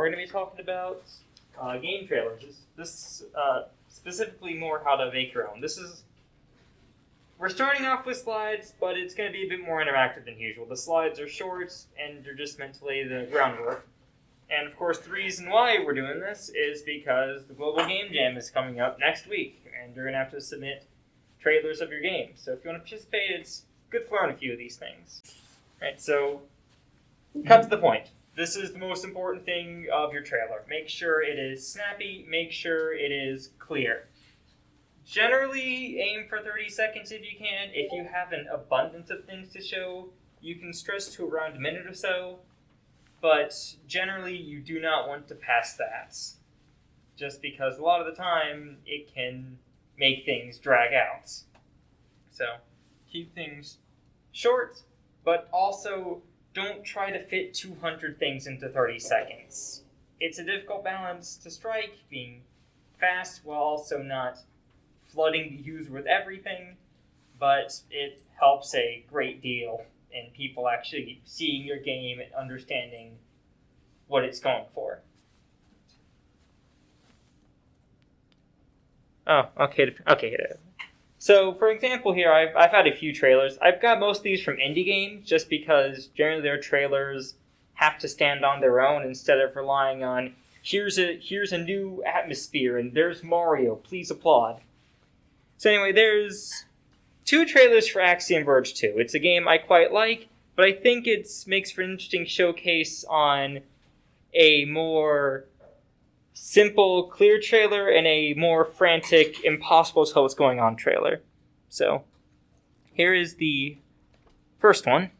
we're going to be talking about game trailers. This specifically more how to make your own. We're starting off with slides, but it's going to be a bit more interactive than usual. The slides are short, and they're just meant to lay the groundwork. And of course, the reason why we're doing this is because the Global Game Jam is coming up next week, and you're going to have to submit trailers of your game. So if you want to participate, it's good to learn a few of these things. Right, so cut to the point. This is the most important thing of your trailer. Make sure it is snappy, make sure it is clear. Generally, aim for 30 seconds if you can. If you have an abundance of things to show, you can stretch to around a minute or so. But generally, you do not want to pass that. Just because a lot of the time, it can make things drag out. So, keep things short, but also don't try to fit 200 things into 30 seconds. It's a difficult balance to strike, being fast while also not flooding the user with everything, but it helps a great deal in people actually seeing your game and understanding what it's going for. Oh, okay. So, for example here, I've had a few trailers. I've got most of these from indie games, just because generally their trailers have to stand on their own instead of relying on, here's a new atmosphere, and there's Mario, please applaud. So anyway, there's 2 trailers for Axiom Verge 2. It's a game I quite like, but I think it makes for an interesting showcase on a more simple, clear trailer and a more frantic, impossible to tell what's going on trailer. So, here is the first one.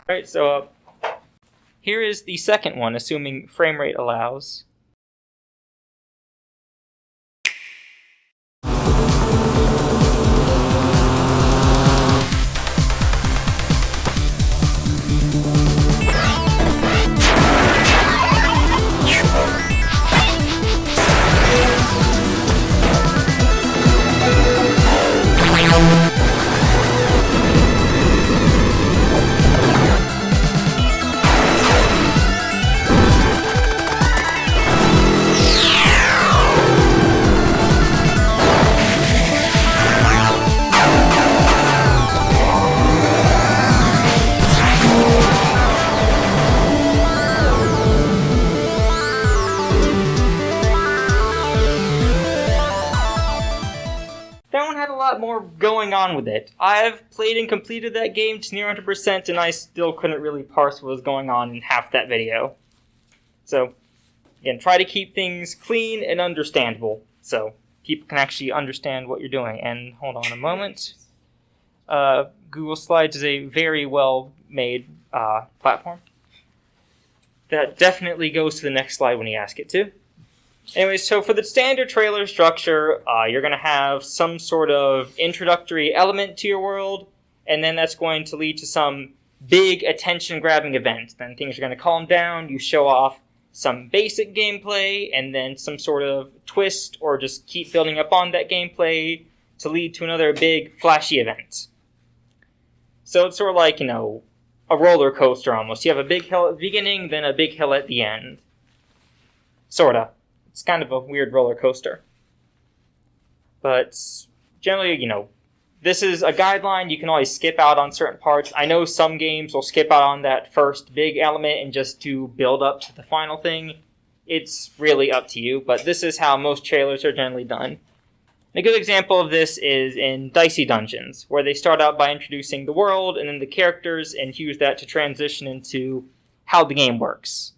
Alright, so here is the second one, assuming frame rate allows. More going on with it. I've played and completed that game to near 100%, and I still couldn't really parse what was going on in half that video. So, again, try to keep things clean and understandable, so people can actually understand what you're doing. And hold on a moment. Google Slides is a very well-made platform. That definitely goes to the next slide when you ask it to. Anyway, so for the standard trailer structure, you're going to have some sort of introductory element to your world, and then that's going to lead to some big attention-grabbing event. Then things are going to calm down, you show off some basic gameplay, and then some sort of twist, or just keep building up on that gameplay to lead to another big, flashy event. So it's sort of like, a roller coaster almost. You have a big hill at the beginning, then a big hill at the end. Sorta. It's kind of a weird roller coaster. But generally, this is a guideline. You can always skip out on certain parts. I know some games will skip out on that first big element and just do build up to the final thing. It's really up to you, but this is how most trailers are generally done. A good example of this is in Dicey Dungeons, where they start out by introducing the world and then the characters and use that to transition into how the game works.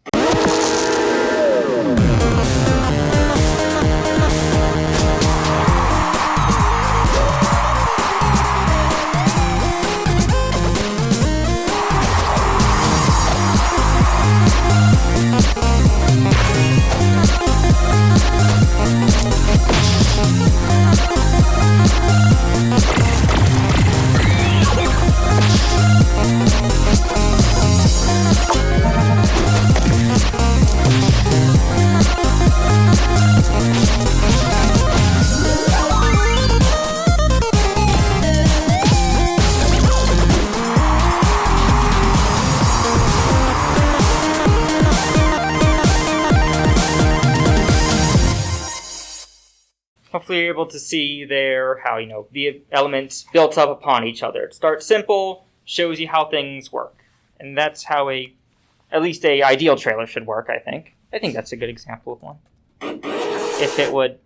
Hopefully you're able to see there how, the elements built up upon each other. It starts simple, shows you how things work. And that's how at least a ideal trailer should work, I think. I think that's a good example of one. If it would.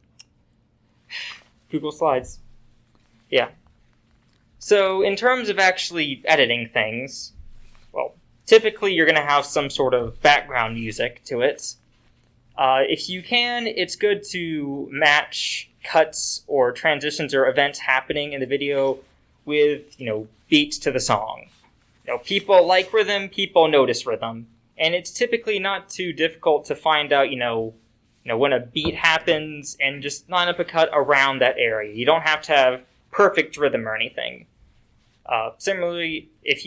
Google Slides. Yeah. So in terms of actually editing things, well, typically you're going to have some sort of background music to it. If you can, it's good to match cuts or transitions or events happening in the video with, beats to the song. People like rhythm, people notice rhythm, and it's typically not too difficult to find out, when a beat happens and just line up a cut around that area. You don't have to have perfect rhythm or anything. Similarly, if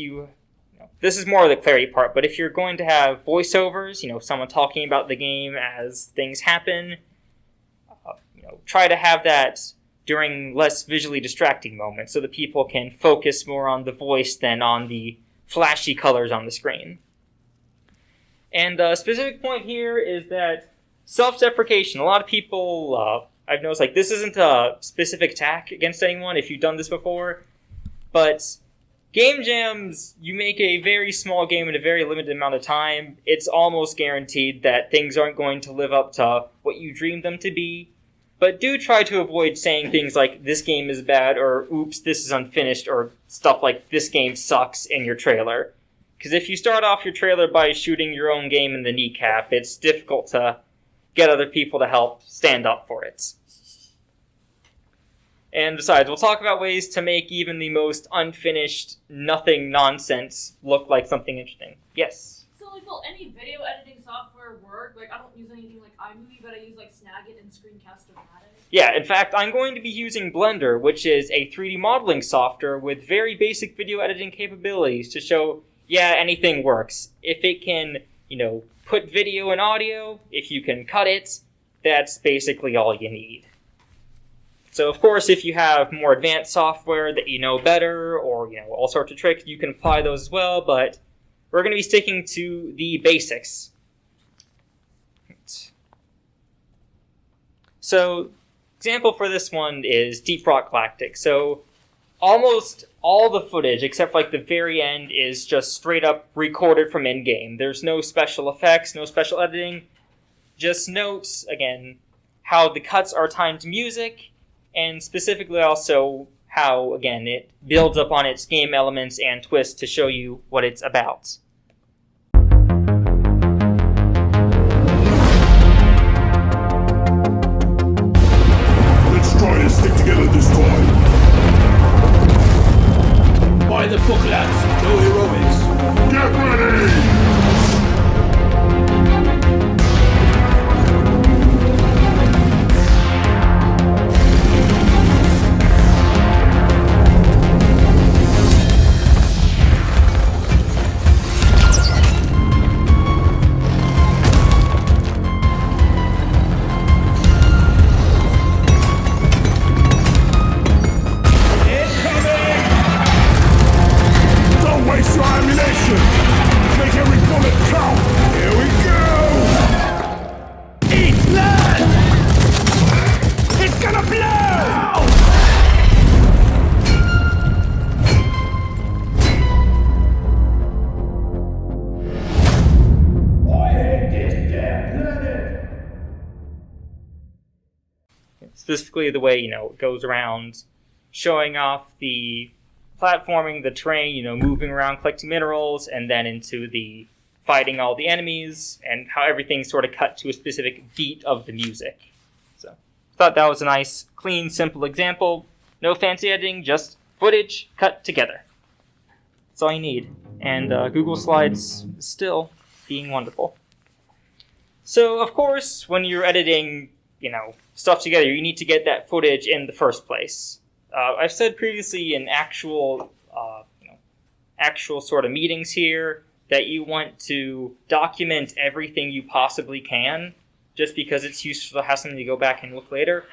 this is more of the clarity part, but if you're going to have voiceovers, someone talking about the game as things happen, try to have that during less visually distracting moments so that people can focus more on the voice than on the flashy colors on the screen. And a specific point here is that self-deprecation. A lot of people, I've noticed, this isn't a specific attack against anyone if you've done this before, but game jams, you make a very small game in a very limited amount of time, it's almost guaranteed that things aren't going to live up to what you dreamed them to be. But do try to avoid saying things like, this game is bad, or oops, this is unfinished, or stuff like, this game sucks in your trailer. Because if you start off your trailer by shooting your own game in the kneecap, it's difficult to get other people to help stand up for it. And besides, we'll talk about ways to make even the most unfinished, nothing nonsense look like something interesting. Yes? So, will any video editing software work? I don't use anything like iMovie, but I use, Snagit and Screencast-O-Matic. Yeah, in fact, I'm going to be using Blender, which is a 3D modeling software with very basic video editing capabilities to show, anything works. If it can, put video and audio, if you can cut it, that's basically all you need. So, of course, if you have more advanced software that you know better, or, all sorts of tricks, you can apply those as well, but we're going to be sticking to the basics. So, example for this one is Deep Rock Galactic. So, almost all the footage, except for the very end, is just straight up recorded from in-game. There's no special effects, no special editing. Just notes, again, how the cuts are timed to music, and specifically also how, again, it builds up on its game elements and twists to show you what it's about. Let's try to stick together this time. By the book, lads, no heroics. Get ready! Specifically the way, it goes around showing off the platforming, the terrain, moving around, collecting minerals, and then into the fighting all the enemies, and how everything's sort of cut to a specific beat of the music. So, thought that was a nice, clean, simple example. No fancy editing, just footage cut together. That's all you need. And Google Slides still being wonderful. So, of course, when you're editing, stuff together, you need to get that footage in the first place. I've said previously in actual sort of meetings here that you want to document everything you possibly can, just because it's useful to have something to go back and look later.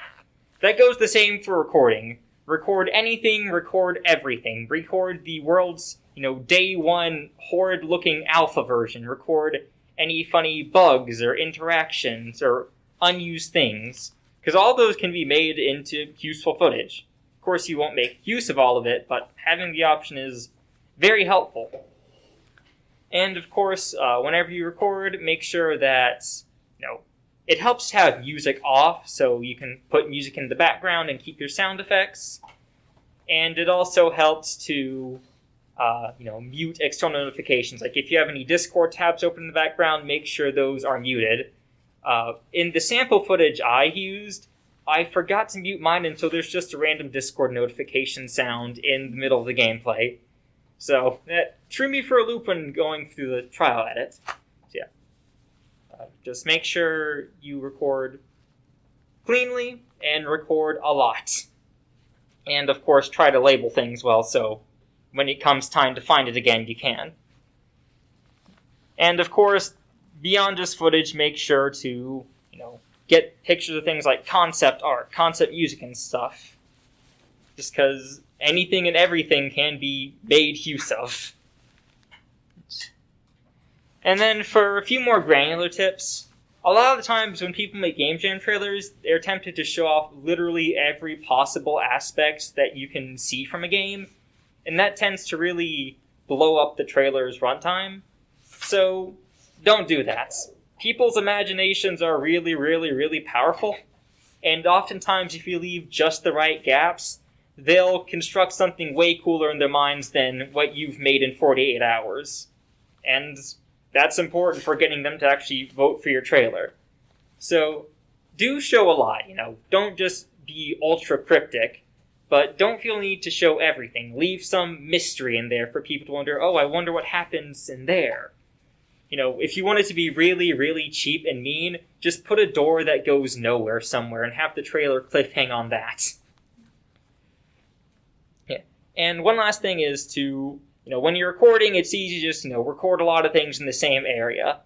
That goes the same for recording. Record anything, record everything. Record the world's, day one horrid-looking alpha version. Record any funny bugs or interactions or unused things, because all those can be made into useful footage. Of course, you won't make use of all of it, but having the option is very helpful. And of course, whenever you record, make sure that, it helps to have music off, so you can put music in the background and keep your sound effects. And it also helps to, mute external notifications. Like if you have any Discord tabs open in the background, make sure those are muted. In the sample footage I used, I forgot to mute mine, and so there's just a random Discord notification sound in the middle of the gameplay. So that threw me for a loop when going through the trial edit. So yeah. Just make sure you record cleanly and record a lot. And of course, try to label things well so when it comes time to find it again, you can. And of course, beyond just footage, make sure to, get pictures of things like concept art, concept music and stuff. Just because anything and everything can be made use of. And then for a few more granular tips, a lot of the times when people make game jam trailers, they're tempted to show off literally every possible aspect that you can see from a game, and that tends to really blow up the trailer's runtime. So don't do that. People's imaginations are really, really, really powerful, and oftentimes if you leave just the right gaps, they'll construct something way cooler in their minds than what you've made in 48 hours. And that's important for getting them to actually vote for your trailer. So do show a lot, Don't just be ultra cryptic, but don't feel the need to show everything. Leave some mystery in there for people to wonder, I wonder what happens in there. If you want it to be really, really cheap and mean, just put a door that goes nowhere somewhere and have the trailer cliffhang on that. Yeah. And one last thing is to, when you're recording, it's easy to just, record a lot of things in the same area.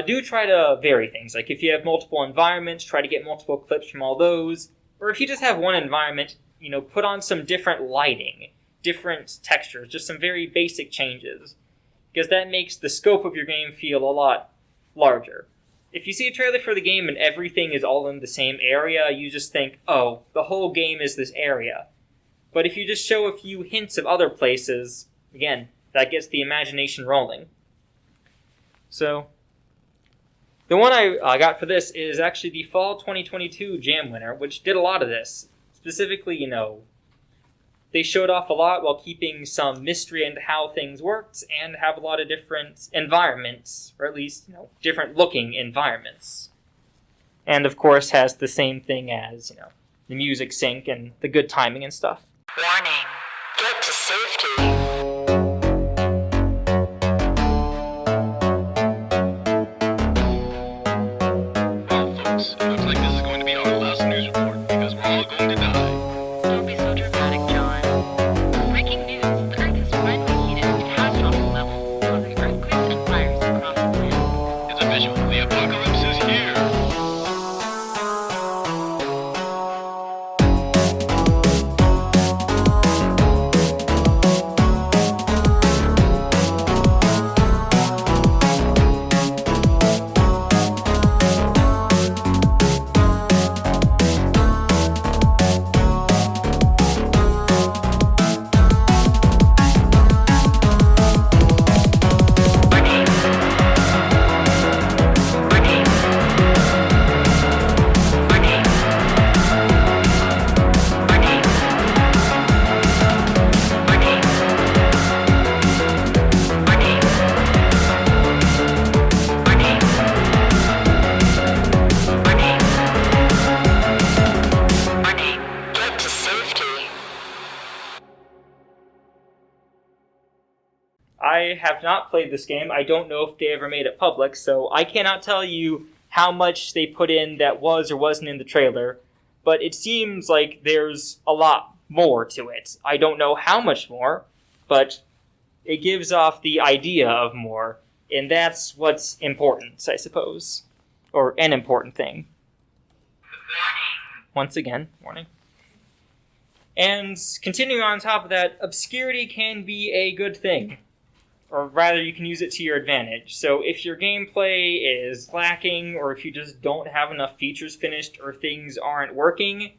Do try to vary things. Like if you have multiple environments, try to get multiple clips from all those. Or if you just have one environment, put on some different lighting, different textures, just some very basic changes. Because that makes the scope of your game feel a lot larger. If you see a trailer for the game and everything is all in the same area, you just think, the whole game is this area. But if you just show a few hints of other places, again, that gets the imagination rolling. So, the one I got for this is actually the Fall 2022 Jam winner, which did a lot of this. Specifically, they showed off a lot while keeping some mystery into how things worked and have a lot of different environments, or at least, different looking environments. And of course has the same thing as, the music sync and the good timing and stuff. Warning. Get to safety. I have not played this game. I don't know if they ever made it public, so I cannot tell you how much they put in that was or wasn't in the trailer, but it seems like there's a lot more to it. I don't know how much more, but it gives off the idea of more, and that's what's important, I suppose. Or an important thing. Once again, warning. And continuing on top of that, obscurity can be a good thing. Or rather, you can use it to your advantage. So if your gameplay is lacking, or if you just don't have enough features finished, or things aren't working,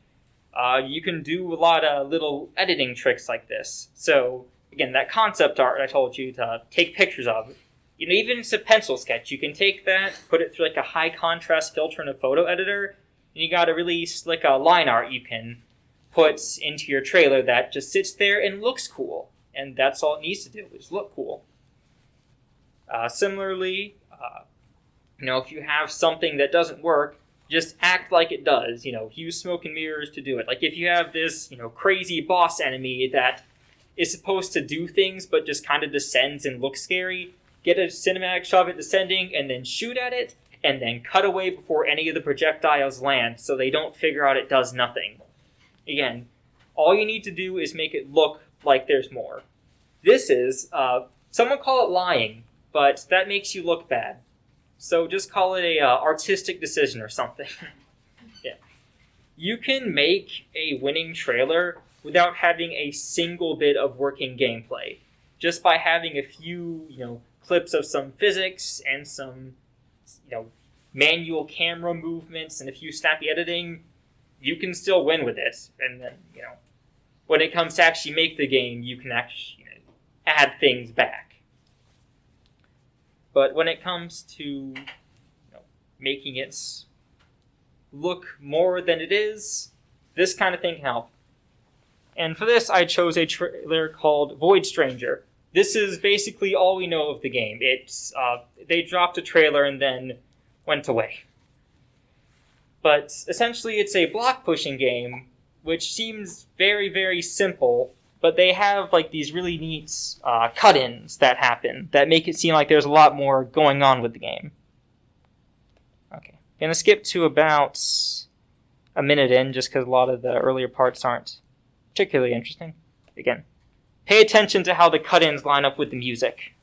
you can do a lot of little editing tricks like this. So, again, that concept art I told you to take pictures of, even if it's a pencil sketch, you can take that, put it through like a high contrast filter in a photo editor, and you got a really slick line art you can put into your trailer that just sits there and looks cool. And that's all it needs to do, is look cool. Similarly, if you have something that doesn't work, just act like it does. Use smoke and mirrors to do it. Like if you have this, crazy boss enemy that is supposed to do things but just kind of descends and looks scary, get a cinematic shot of it descending and then shoot at it, and then cut away before any of the projectiles land so they don't figure out it does nothing. Again, all you need to do is make it look like there's more. This is, someone call it lying, but that makes you look bad. So just call it a artistic decision or something. Yeah. You can make a winning trailer without having a single bit of working gameplay. Just by having a few, clips of some physics and some, manual camera movements and a few snappy editing, you can still win with it. And then, when it comes to actually make the game, you can actually add things back. But when it comes to making it look more than it is, this kind of thing can help. And for this, I chose a trailer called Void Stranger. This is basically all we know of the game. It's they dropped a trailer and then went away. But essentially, it's a block-pushing game, which seems very, very simple, but they have like these really neat cut-ins that happen that make it seem like there's a lot more going on with the game. Okay, gonna skip to about a minute in, just because a lot of the earlier parts aren't particularly interesting. Again, pay attention to how the cut-ins line up with the music.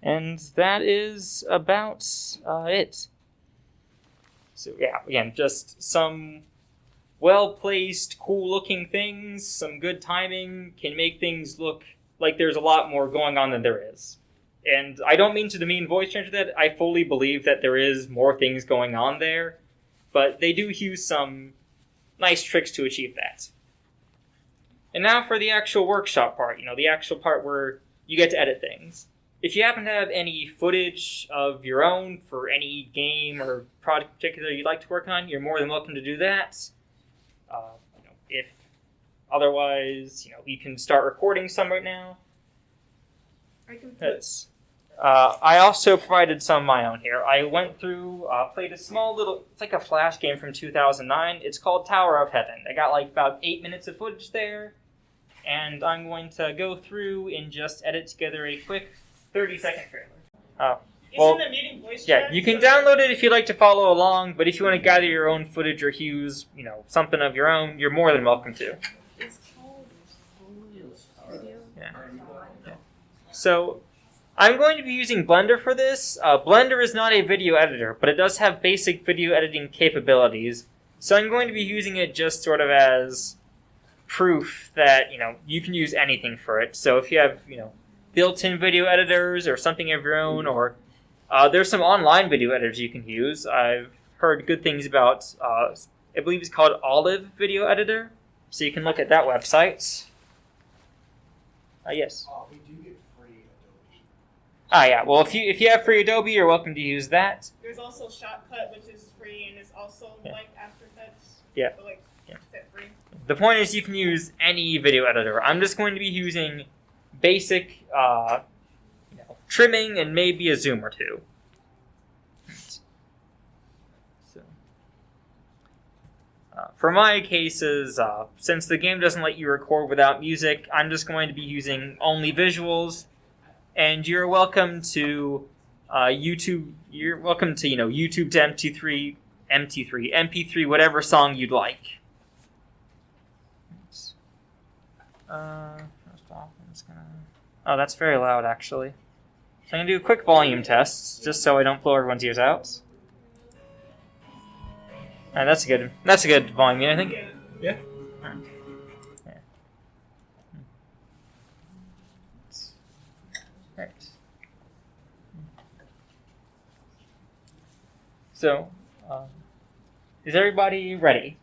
And that is about it. So yeah, again, just some well-placed, cool-looking things, some good timing can make things look like there's a lot more going on than there is. And I don't mean to demean Voice Changer that. I fully believe that there is more things going on there, but they do use some nice tricks to achieve that. And now for the actual workshop part, the actual part where you get to edit things. If you happen to have any footage of your own for any game or project in particular you'd like to work on, you're more than welcome to do that. If otherwise, you can start recording some right now. I can put I also provided some of my own here. I went through, played a small little, it's like a Flash game from 2009. It's called Tower of Heaven. I got like about 8 minutes of footage there, and I'm going to go through and just edit together a quick 30-second trailer. Well, Isn't it needing voice yeah, chat? you can download it if you'd like to follow along, but if you want to gather your own footage or use, something of your own, you're more than welcome to. It's called video. Yeah. So, I'm going to be using Blender for this. Blender is not a video editor, but it does have basic video editing capabilities. So I'm going to be using it just sort of as proof that, you can use anything for it. So if you have, built-in video editors or something of your own, or there's some online video editors you can use. I've heard good things about, I believe it's called Olive Video Editor. So you can look at that website. Yes. We do get free Adobe. Yeah. Well, if you have free Adobe, you're welcome to use that. There's also Shotcut, which is free and is also like After Effects. Yeah. But is that free? The point is you can use any video editor. I'm just going to be using basic trimming and maybe a zoom or two. So, for my cases, since the game doesn't let you record without music, I'm just going to be using only visuals. And you're welcome to YouTube. You're welcome to YouTube to MP3, whatever song you'd like. First off, I'm just gonna. Oh, that's very loud, actually. So I'm gonna do a quick volume test, just so I don't blow everyone's ears out. That's a good volume, I think. Yeah. Right. So, is everybody ready?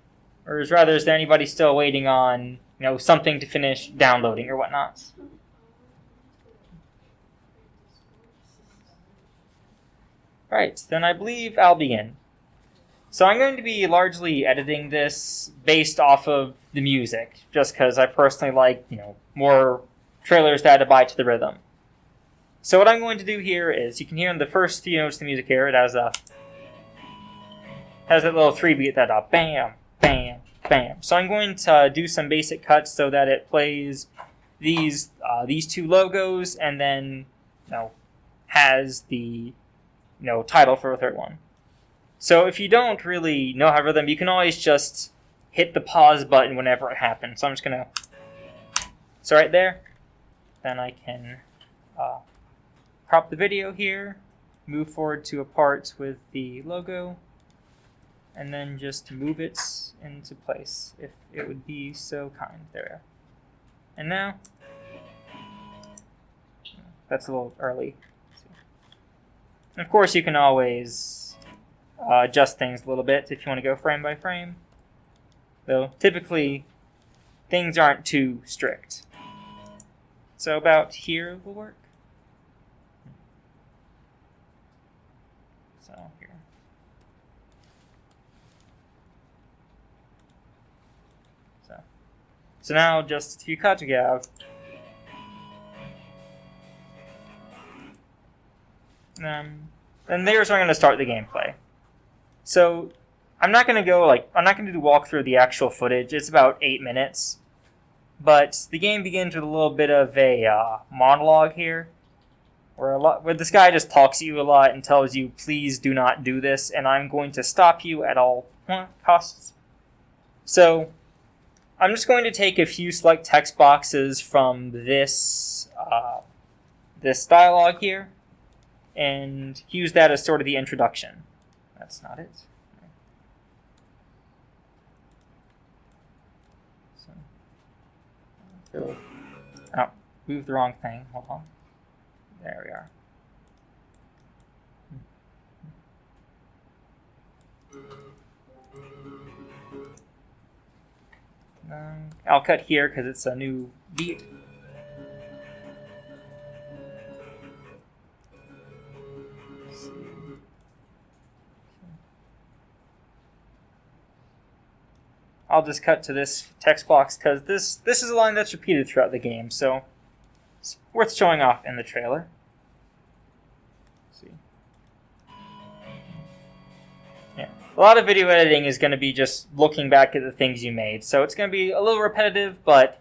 Or is there anybody still waiting on, something to finish downloading or whatnot? Right, then I believe I'll begin. So I'm going to be largely editing this based off of the music, just because I personally like, more trailers that abide to the rhythm. So what I'm going to do here is, you can hear in the first few notes of the music here, it has that little 3-beat, that bam, bam, bam. So I'm going to do some basic cuts so that it plays these two logos and then, has the, title for a third one. So if you don't really know how to rhythm, you can always just hit the pause button whenever it happens. So I'm just going to... So right there, then I can crop the video here, move forward to a part with the logo, and then just move it into place, if it would be so kind. There we go. And now, that's a little early. And of course, you can always adjust things a little bit if you want to go frame by frame. Though, typically, things aren't too strict. So about here will work. So here. So now just a few cuts we have. And there's where I'm going to start the gameplay. So I'm not going to do the walkthrough of the actual footage. It's about 8 minutes. But the game begins with a little bit of a monologue here, where this guy just talks to you a lot and tells you, please do not do this, and I'm going to stop you at all costs. So I'm just going to take a few select text boxes from this dialogue here, and use that as sort of the introduction. That's not it. Oh, moved the wrong thing. Hold on. There we are. I'll cut here because it's a new beat. I'll just cut to this text box because this is a line that's repeated throughout the game, so it's worth showing off in the trailer. Let's see. Yeah. A lot of video editing is going to be just looking back at the things you made, so it's going to be a little repetitive, but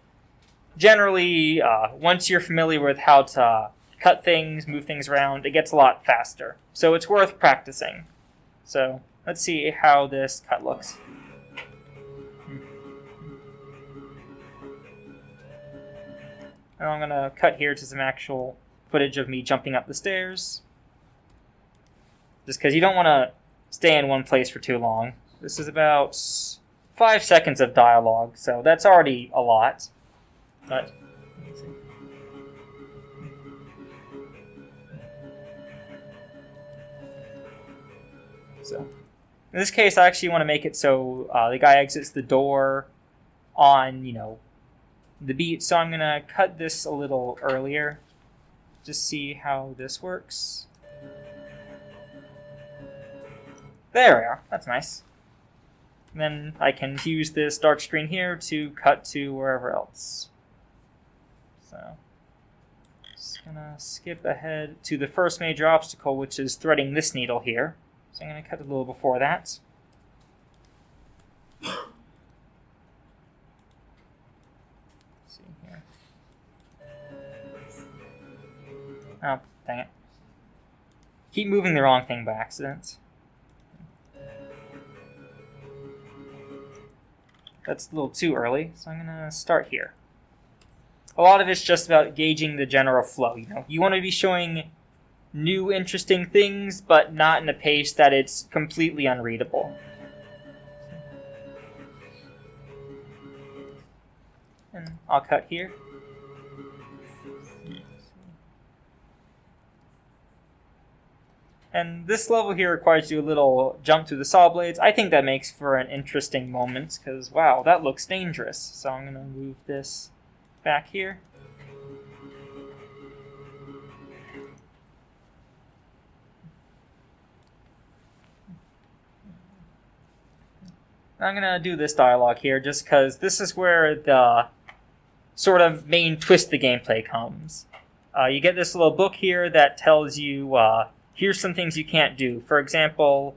generally, once you're familiar with how to cut things, move things around, it gets a lot faster. So it's worth practicing. So let's see how this cut looks. And I'm going to cut here to some actual footage of me jumping up the stairs. Just because you don't want to stay in one place for too long. This is about 5 seconds of dialogue, so that's already a lot. But let's see. So in this case, I actually want to make it so the guy exits the door on, the beat. So I'm gonna cut this a little earlier. Just see how this works. There we are. That's nice. And then I can use this dark screen here to cut to wherever else. So, just gonna skip ahead to the first major obstacle, which is threading this needle here. So I'm gonna cut a little before that. Let's see here. Oh, dang it. Keep moving the wrong thing by accident. That's a little too early, so I'm gonna start here. A lot of it's just about gauging the general flow, You want to be showing new, interesting things, but not in a pace that it's completely unreadable. And I'll cut here. And this level here requires you a little jump through the saw blades. I think that makes for an interesting moment, because, wow, that looks dangerous. So I'm going to move this back here. I'm going to do this dialogue here just because this is where the sort of main twist of the gameplay comes. You get this little book here that tells you, here's some things you can't do. For example,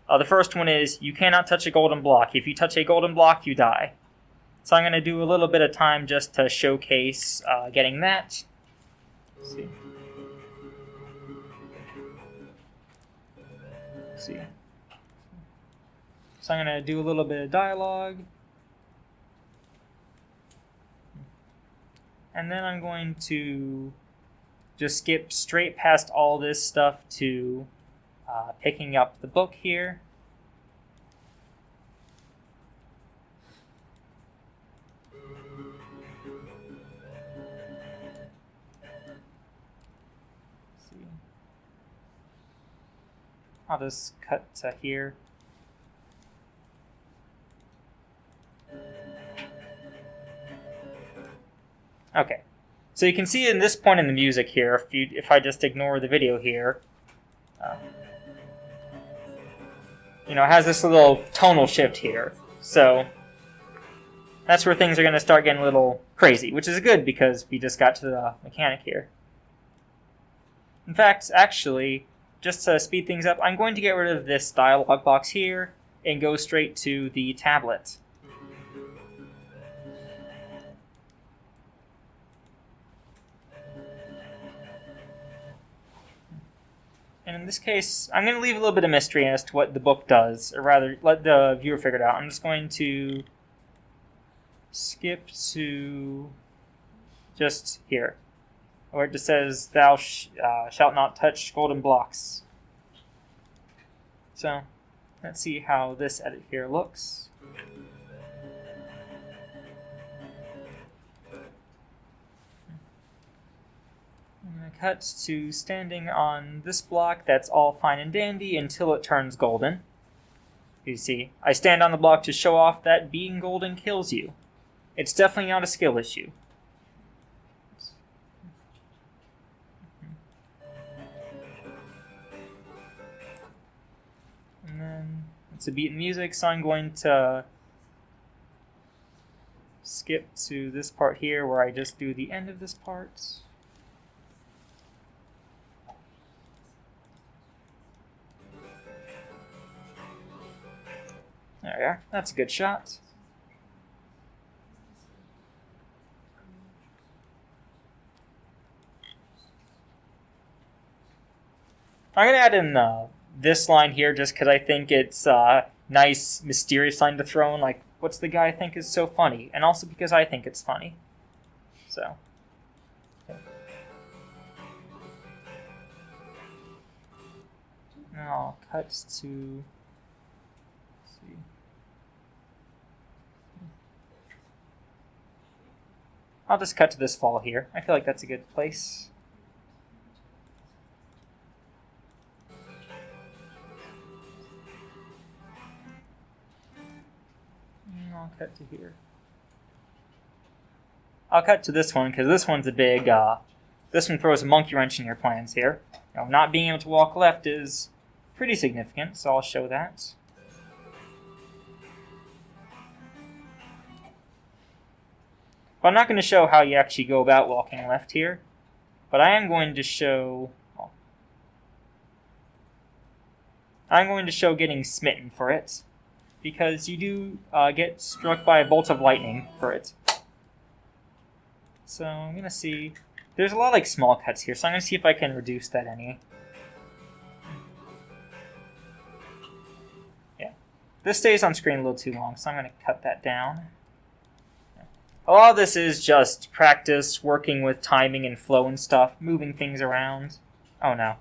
the first one is, you cannot touch a golden block. If you touch a golden block, you die. So I'm going to do a little bit of time just to showcase getting that. Let's see. Let's see. So I'm going to do a little bit of dialogue. And then I'm going to just skip straight past all this stuff to picking up the book here. Let's see. I'll just cut to here. Okay, so you can see in this point in the music here, if I just ignore the video here, it has this little tonal shift here. So that's where things are going to start getting a little crazy, which is good because we just got to the mechanic here. In fact, actually, just to speed things up, I'm going to get rid of this dialog box here and go straight to the tablet. And in this case, I'm going to leave a little bit of mystery as to what the book does, or rather, let the viewer figure it out. I'm just going to skip to just here, where it just says, "Thou shalt not touch golden blocks." So, let's see how this edit here looks. I'm going to cut to standing on this block. That's all fine and dandy until it turns golden. You see, I stand on the block to show off that being golden kills you. It's definitely not a skill issue. And then it's a beat in music, so I'm going to skip to this part here where I just do the end of this part. There we are. That's a good shot. I'm going to add in this line here just because I think it's a nice, mysterious line to throw in. Like, what's the guy think is so funny? And also because I think it's funny. So. Okay. Now I'll cut to... Let's see. I'll just cut to this fall here. I feel like that's a good place. And I'll cut to here. I'll cut to this one because this one's a big, this one throws a monkey wrench in your plans here. Not being able to walk left is pretty significant, so I'll show that. But I'm not going to show how you actually go about walking left here, but I am going to show... Well, I'm going to show getting smitten for it, because you do get struck by a bolt of lightning for it. So I'm going to see... There's a lot of like small cuts here, so I'm going to see if I can reduce that any. Yeah. This stays on screen a little too long, so I'm going to cut that down. A lot of this is just practice, working with timing and flow and stuff, moving things around. Oh no.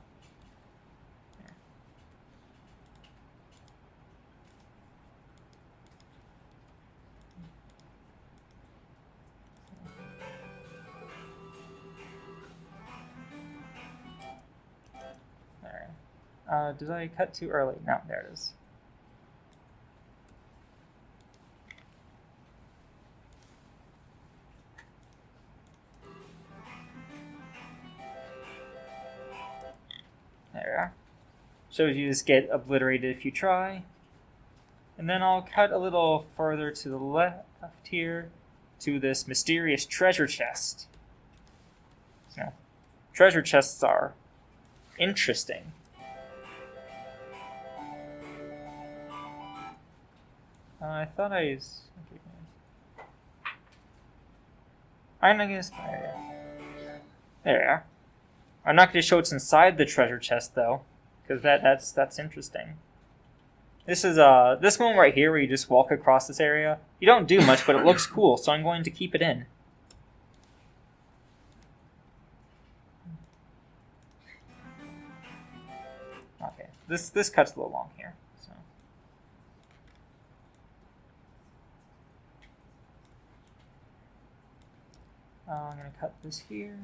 Did I cut too early? No, there it is. There we are. Shows you just get obliterated if you try. And then I'll cut a little further to the left here to this mysterious treasure chest. So, treasure chests are interesting. I thought I was... I'm not gonna... There we are. I'm not going to show what's inside the treasure chest, though, because that's interesting. This is this one right here where you just walk across this area. You don't do much, but it looks cool, so I'm going to keep it in. Okay, this cut's a little long here. So. I'm going to cut this here.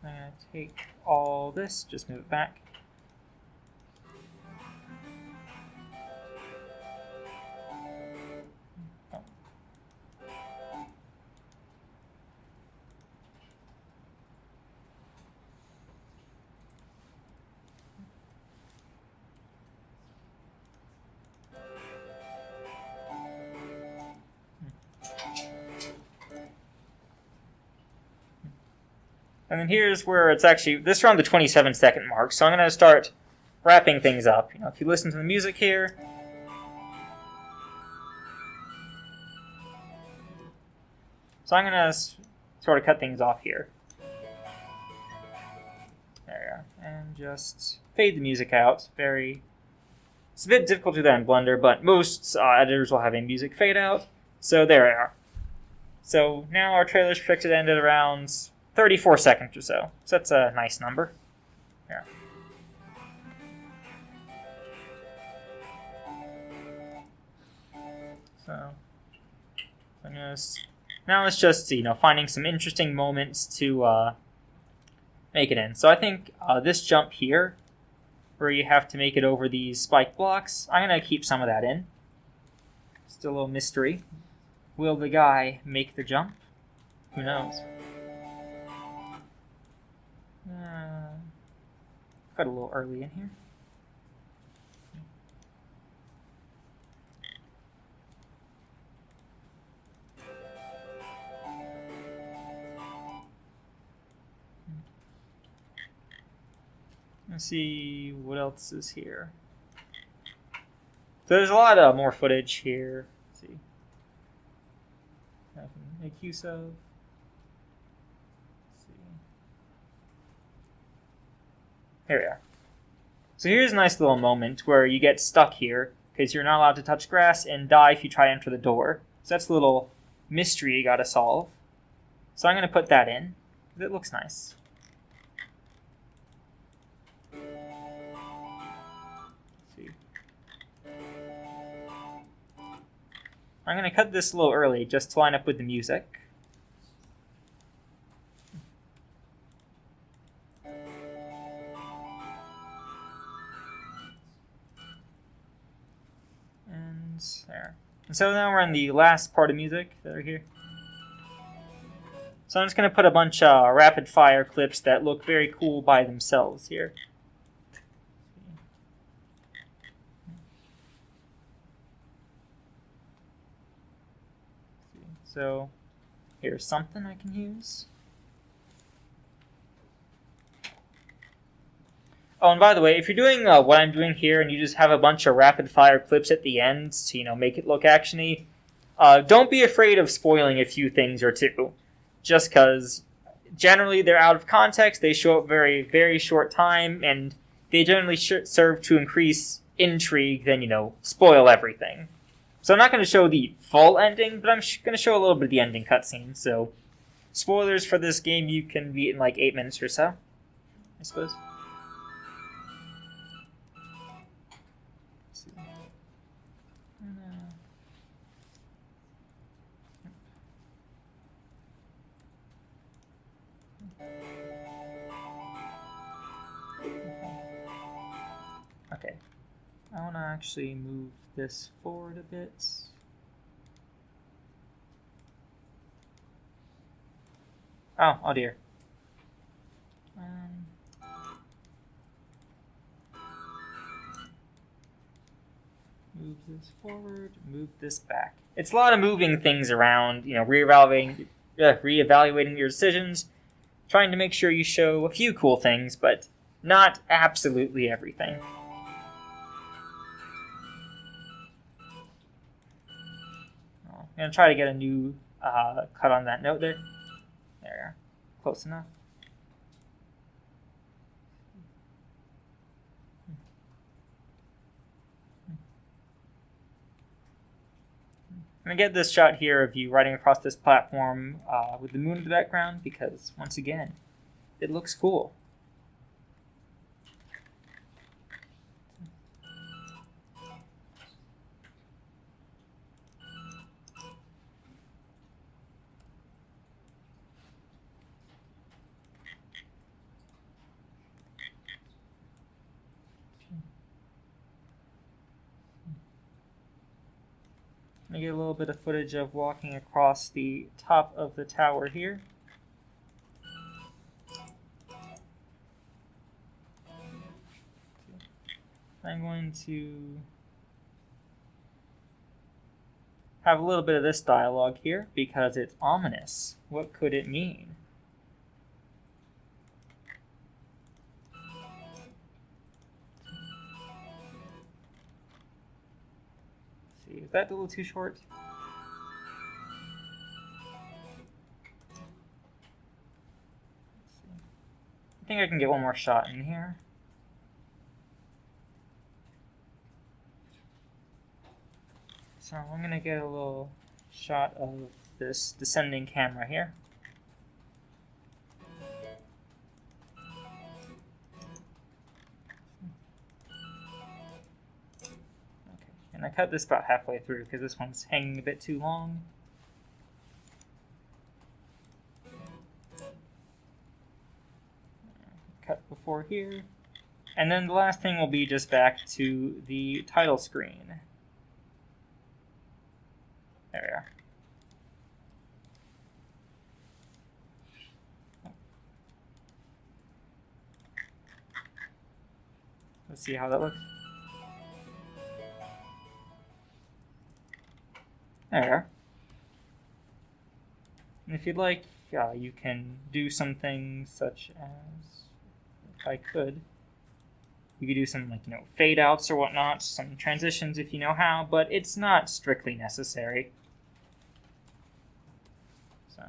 I'm going to take all this, just move it back. Oh. And then here's where it's actually, this is around the 27-second mark, so I'm going to start wrapping things up. If you listen to the music here, so I'm going to sort of cut things off here. There we are. And just fade the music out. It's a bit difficult to do that in Blender, but most editors will have a music fade out. So there we are. So now our trailer's projected to end at around 34 seconds or so. So that's a nice number. Yeah. So now it's just finding some interesting moments to make it in. So I think this jump here, where you have to make it over these spike blocks, I'm gonna keep some of that in. Still a little mystery. Will the guy make the jump? Who knows? Cut a little early in here. Let's see what else is here. So there's a lot more footage here. Let's see. I can make use of. Here we are. So here's a nice little moment where you get stuck here because you're not allowed to touch grass and die if you try to enter the door. So that's a little mystery you gotta solve. So I'm gonna put that in. It looks nice. I'm going to cut this a little early just to line up with the music. And there. And so now we're in the last part of music that are here. So I'm just going to put a bunch of rapid fire clips that look very cool by themselves here. So here's something I can use. Oh, and by the way, if you're doing what I'm doing here and you just have a bunch of rapid fire clips at the end to, make it look actiony, don't be afraid of spoiling a few things or two. Just because generally they're out of context, they show up very, very short time, and they generally serve to increase intrigue than, spoil everything. So I'm not going to show the full ending, but I'm going to show a little bit of the ending cutscene. So spoilers for this game you can beat in like 8 minutes or so, I suppose. Let's see. Okay, I want to actually move this forward a bit. Oh dear. Move this forward, move this back. It's a lot of moving things around, reevaluating your decisions, trying to make sure you show a few cool things, but not absolutely everything. I'm going to try to get a new cut on that note there. There we are. Close enough. I'm going to get this shot here of you riding across this platform with the moon in the background because, once again, it looks cool. I get a little bit of footage of walking across the top of the tower here. I'm going to have a little bit of this dialogue here because it's ominous. What could it mean? Is that a little too short? I think I can get one more shot in here. So I'm going to get a little shot of this descending camera here. And I cut this about halfway through because this one's hanging a bit too long. Cut before here. And then the last thing will be just back to the title screen. There we are. Let's see how that looks. There we are. And if you'd like, you can do some things such as, if I could, you could do some fade outs or whatnot, some transitions if you know how, but it's not strictly necessary. So.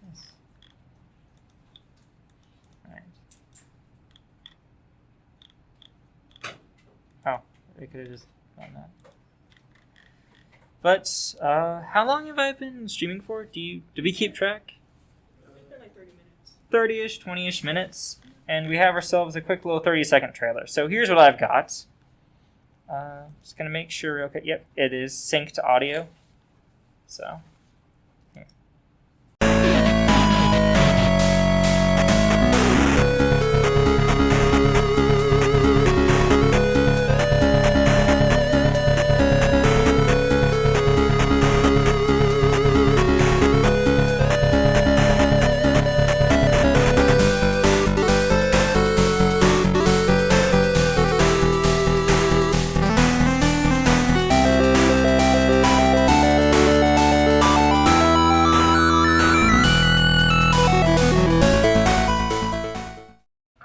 Yes. Alright. Oh, I could have just done that. But, how long have I been streaming for? Do we keep track? It's been like 30 minutes. 30-ish, 20-ish minutes. and we have ourselves a quick little 30-second trailer. So here's what I've got. Just going to make sure, okay, yep, it is synced to audio. So, here.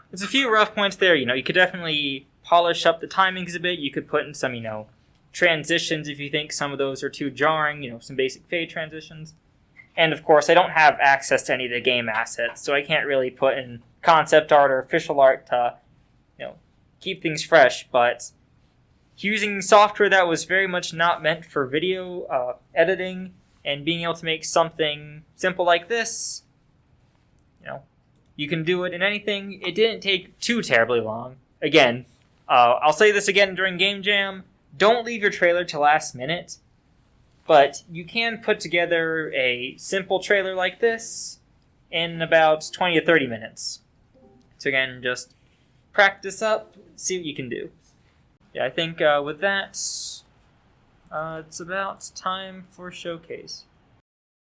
There's a few rough points there. You could definitely polish up the timings a bit. You could put in some, transitions if you think some of those are too jarring, some basic fade transitions. And of course, I don't have access to any of the game assets, so I can't really put in concept art or official art to, keep things fresh. But using software that was very much not meant for video editing and being able to make something simple like this, you can do it in anything. It didn't take too terribly long. Again, I'll say this again during Game Jam. Don't leave your trailer to last minute. But you can put together a simple trailer like this in about 20 to 30 minutes. So again, just practice up, see what you can do. Yeah, I think with that, it's about time for showcase.